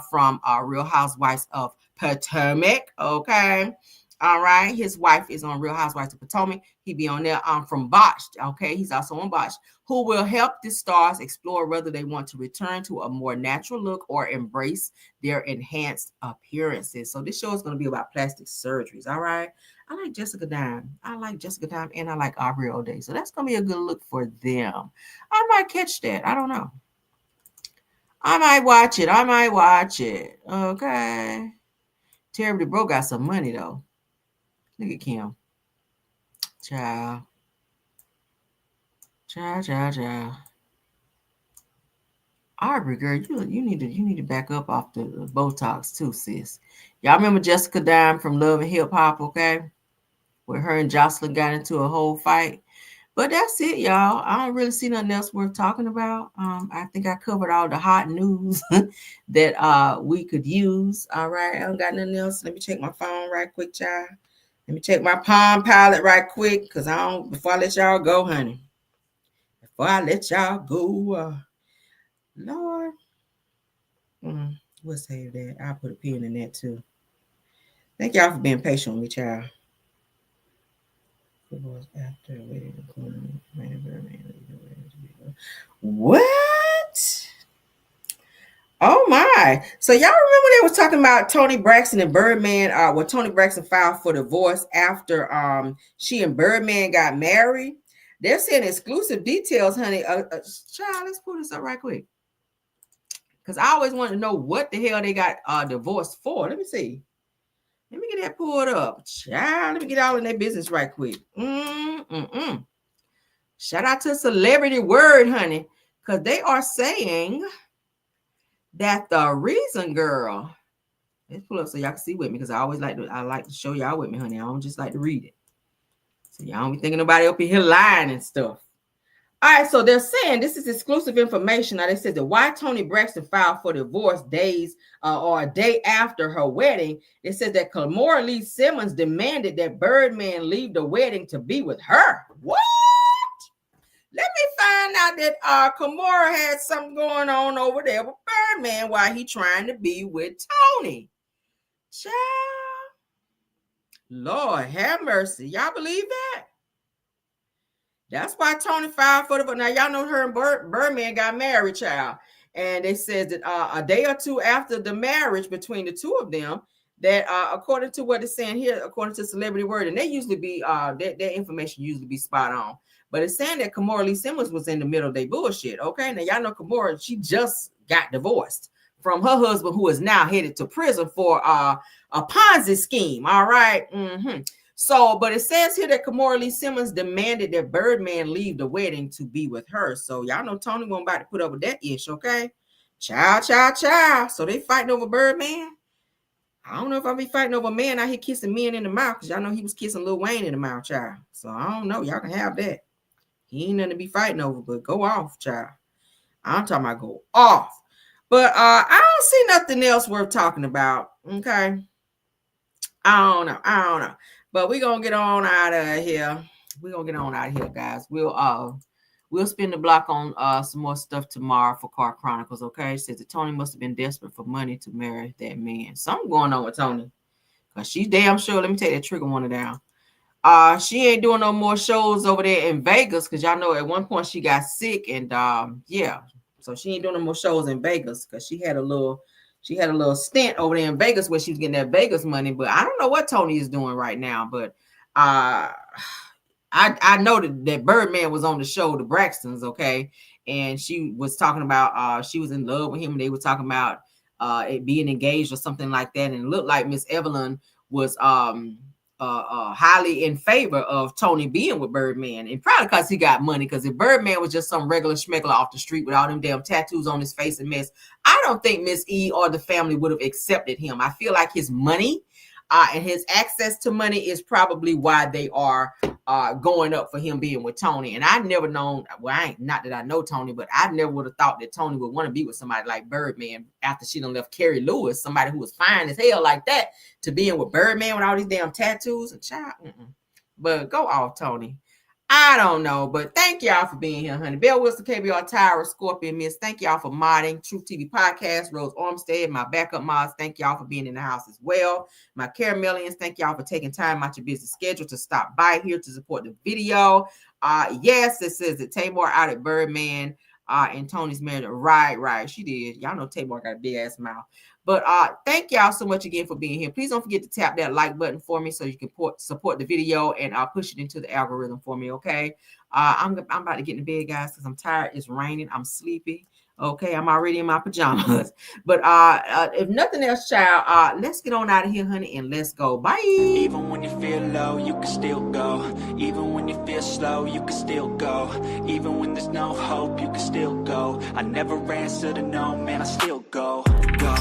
Speaker 1: from Real Housewives of Potomac. Okay. All right. His wife is on Real Housewives of Potomac. He be on there from Botched. Okay. He's also on Botched, who will help the stars explore whether they want to return to a more natural look or embrace their enhanced appearances. So this show is going to be about plastic surgeries. All right. I like Jessica Dime. And I like Aubrey O'Day. So that's going to be a good look for them. I might catch that. I don't know. I might watch it. Okay. Terry Dubrow got some money though. Look at Kim. Child. Aubrey, girl, you need to back up off the Botox too, sis. Y'all remember Jessica Dime from Love and Hip Hop, okay? Where her and Jocelyn got into a whole fight. But that's it, y'all. I don't really see nothing else worth talking about. I think I covered all the hot news that we could use. All right, I don't got nothing else. Let me check my phone right quick, child. Let me check my Palm Pilot right quick, because before I let y'all go, honey. Before I let y'all go, Lord. We'll save that. I'll put a pin in that too. Thank y'all for being patient with me, child. What? Oh my. So y'all remember they was talking about Toni Braxton and Birdman, when Toni Braxton filed for divorce after she and Birdman got married. They're saying exclusive details, honey. Child, let's pull this up right quick. Because I always want to know what the hell they got divorced for. Let me see. Let me get that pulled up. Child, let me get all in that business right quick. Shout out to Celebrity Word, honey. Because they are saying that the reason, girl. Let's pull up so y'all can see with me, because I like to show y'all with me, honey. I don't just like to read it. So y'all don't be thinking nobody up in here lying and stuff. All right, so they're saying this is exclusive information. Now they said that why Toni Braxton filed for divorce days or a day after her wedding. It says that Kimora Lee Simmons demanded that Birdman leave the wedding to be with her. What? Let me find out that Kimora had something going on over there with Birdman while he trying to be with Toni. Child, Lord have mercy. Y'all believe that? That's why Toni filed for the. Now y'all know her and Birdman got married, child, and they said that a day or two after the marriage between the two of them, that according to what it's saying here, according to Celebrity Word, and they usually be that information usually be spot on, but it's saying that Kimora Lee Simmons was in the middle of their bullshit. Okay, now y'all know Kimora, she just got divorced from her husband, who is now headed to prison for a Ponzi scheme. All right. So, but it says here that Kimora Lee Simmons demanded that Birdman leave the wedding to be with her. So y'all know Toni wasn't about to put up with that ish, okay? Child. So they fighting over Birdman. I don't know if I'll be fighting over a man out here kissing men in the mouth, because y'all know he was kissing Lil Wayne in the mouth, child. So I don't know. Y'all can have that. He ain't nothing to be fighting over, but go off, child. I'm talking about go off. But I don't see nothing else worth talking about, okay? I don't know. But we're gonna get on out of here. Guys. We'll spin the block on some more stuff tomorrow for Car Chronicles. Okay. It says that Toni must have been desperate for money to marry that man. Something going on with Toni. Cause she's damn sure. Let me take that trigger warning down. She ain't doing no more shows over there in Vegas, because y'all know at one point she got sick, and yeah. So she ain't doing no more shows in Vegas because she had a little stint over there in Vegas where she was getting that Vegas money. But I don't know what Toni is doing right now. But I know that Birdman was on the show, the Braxtons, okay, and she was talking about she was in love with him, and they were talking about it being engaged or something like that, and it looked like Miss Evelyn was highly in favor of Toni being with Birdman, and probably because he got money. Because if Birdman was just some regular schmeckler off the street with all them damn tattoos on his face and mess, I don't think Miss E or the family would have accepted him. I feel like his money and his access to money is probably why they are going up for him being with Toni. And I never known, well, not that I know Toni, but I never would have thought that Toni would want to be with somebody like Birdman after she done left Carrie Lewis, somebody who was fine as hell like that, to being with Birdman with all these damn tattoos and child. But go off, Toni. I don't know, but thank y'all for being here, honey. Bell Wilson, KBR, Tyra, Scorpion, Miss. Thank y'all for modding. Truth TV Podcast, Rose Armstead, my backup mods. Thank y'all for being in the house as well. My Caramelians, thank y'all for taking time out your busy schedule to stop by here to support the video. Yes, it says that Tamar out at Birdman and Toni's married. Right. She did. Y'all know Tamar got a big ass mouth. But thank y'all so much again for being here. Please don't forget to tap that like button for me so you can support the video, and I'll push it into the algorithm for me, okay? I'm about to get in the bed, guys, because I'm tired. It's raining. I'm sleepy. Okay, I'm already in my pajamas. But if nothing else, child, let's get on out of here, honey, and let's go. Bye.
Speaker 12: Even when you feel low, you can still go. Even when you feel slow, you can still go. Even when there's no hope, you can still go. I never answer to no, man, I still go. Go.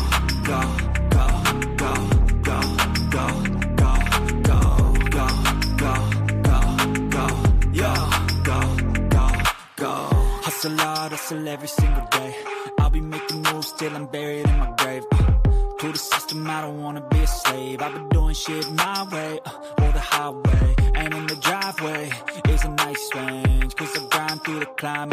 Speaker 12: Hustle hard, hustle every single day. I'll be making moves till I'm buried in my grave. To the system, I don't wanna be a slave. I've been doing shit my way, or the highway. And in the driveway is a nice range, 'cause I grind through the climb.